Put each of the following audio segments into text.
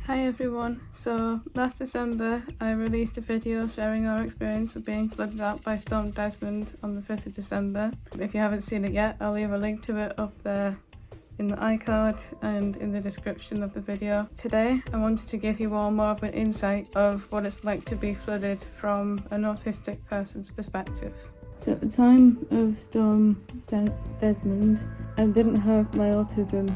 Hi everyone, so last December I released a video sharing our experience of being flooded out by Storm Desmond on the 5th of December. If you haven't seen it yet, I'll leave a link to it up there in the iCard and in the description of the video. Today I wanted to give you all more of an insight of what it's like to be flooded from an autistic person's perspective. So at the time of Storm Desmond, I didn't have my autism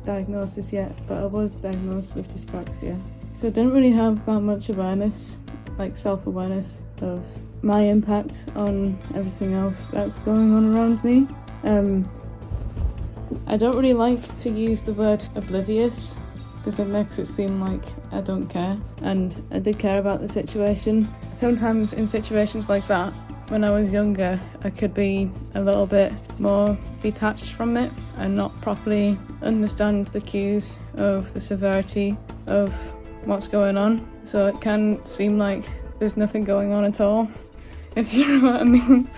diagnosis yet, but I was diagnosed with dyspraxia. So I didn't really have that much awareness, like self-awareness of my impact on everything else that's going on around me. I don't really like to use the word oblivious because it makes it seem like I don't care, and I did care about the situation. Sometimes in situations like that, when I was younger, I could be a little bit more detached from it and not properly understand the cues of the severity of what's going on. So it can seem like there's nothing going on at all, if you know what I mean.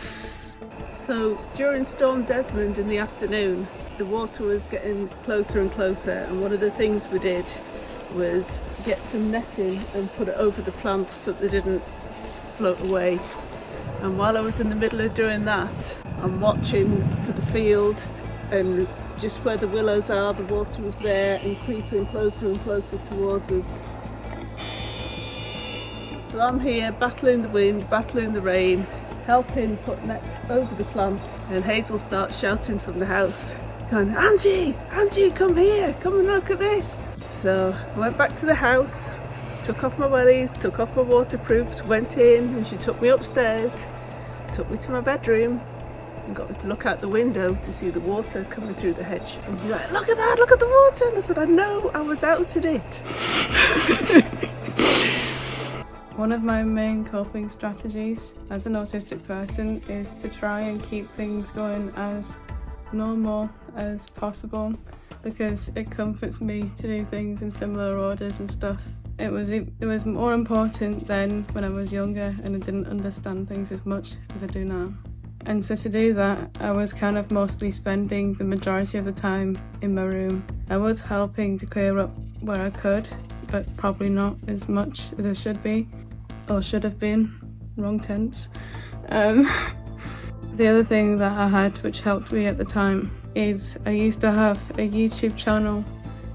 So during Storm Desmond in the afternoon, the water was getting closer and closer, and one of the things we did was get some netting and put it over the plants so that they didn't float away. And while I was in the middle of doing that, I'm watching for the field, and just where the willows are, the water was there and creeping closer and closer towards us. So I'm here battling the wind, battling the rain, helping put nets over the plants, and Hazel starts shouting from the house, going, Angie, come here, come and look at this. So I went back to the house, took off my wellies, took off my waterproofs, went in, and she took me upstairs, took me to my bedroom and got me to look out the window to see the water coming through the hedge. And she's like, look at that, look at the water. And I said, I know, I was out in it. One of my main coping strategies as an autistic person is to try and keep things going as normal as possible, because it comforts me to do things in similar orders and stuff. It was more important then when I was younger and I didn't understand things as much as I do now. And so to do that, I was kind of mostly spending the majority of the time in my room. I was helping to clear up where I could, but probably not as much as I should be, or should have been, wrong tense. The other thing that I had which helped me at the time is I used to have a YouTube channel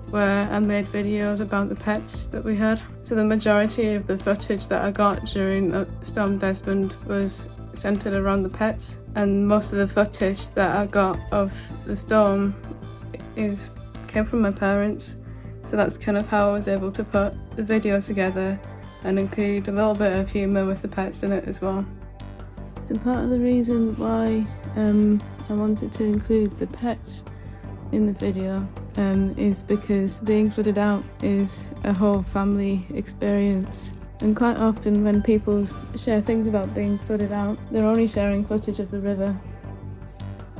where I made videos about the pets that we had. So the majority of the footage that I got during Storm Desmond was centered around the pets, and most of the footage that I got of the storm came from my parents. So that's kind of how I was able to put the video together and include a little bit of humour with the pets in it as well. So part of the reason why I wanted to include the pets in the video is because being flooded out is a whole family experience, and quite often when people share things about being flooded out, they're only sharing footage of the river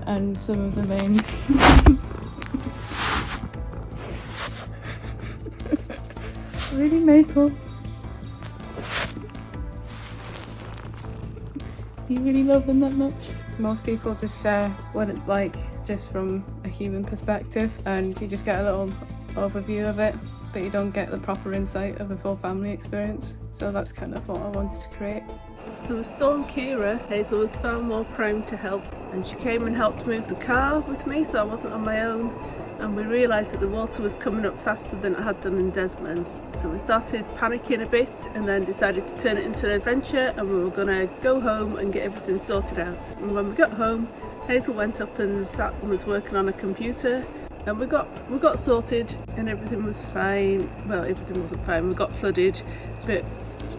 and some of the rain. Really, Maple? Do you really love them that much? Most people just share what it's like just from a human perspective, and you just get a little overview of it, but you don't get the proper insight of the full family experience. So that's kind of what I wanted to create. So with Storm Kira, Hazel was far more primed to help, and she came and helped move the car with me so I wasn't on my own. And we realised that the water was coming up faster than it had done in Desmond. So we started panicking a bit and then decided to turn it into an adventure, and we were going to go home and get everything sorted out. And when we got home, Hazel went up and sat and was working on a computer, and we got sorted and everything was fine. Well, everything wasn't fine, we got flooded, but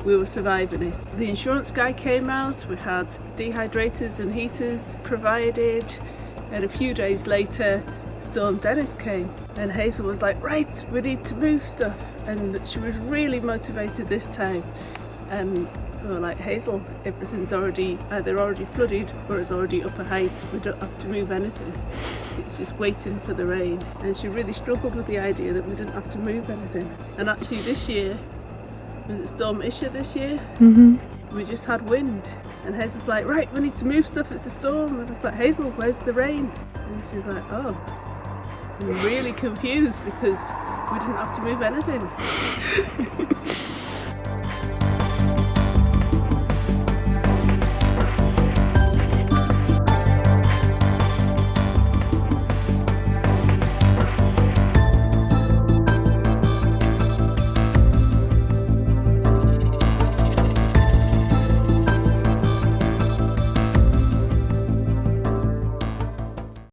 we were surviving it. The insurance guy came out, we had dehydrators and heaters provided, and a few days later Storm Dennis came, and Hazel was like, right, we need to move stuff, and she was really motivated this time. And we were like, Hazel, everything's either already flooded or it's already up a height, we don't have to move anything, it's just waiting for the rain. And she really struggled with the idea that we didn't have to move anything. And actually this year, was it Storm Isha this year? We just had wind, and Hazel's like, right, we need to move stuff, it's a storm. And I was like, Hazel, where's the rain? And she's like, oh. I'm really confused because we didn't have to move anything.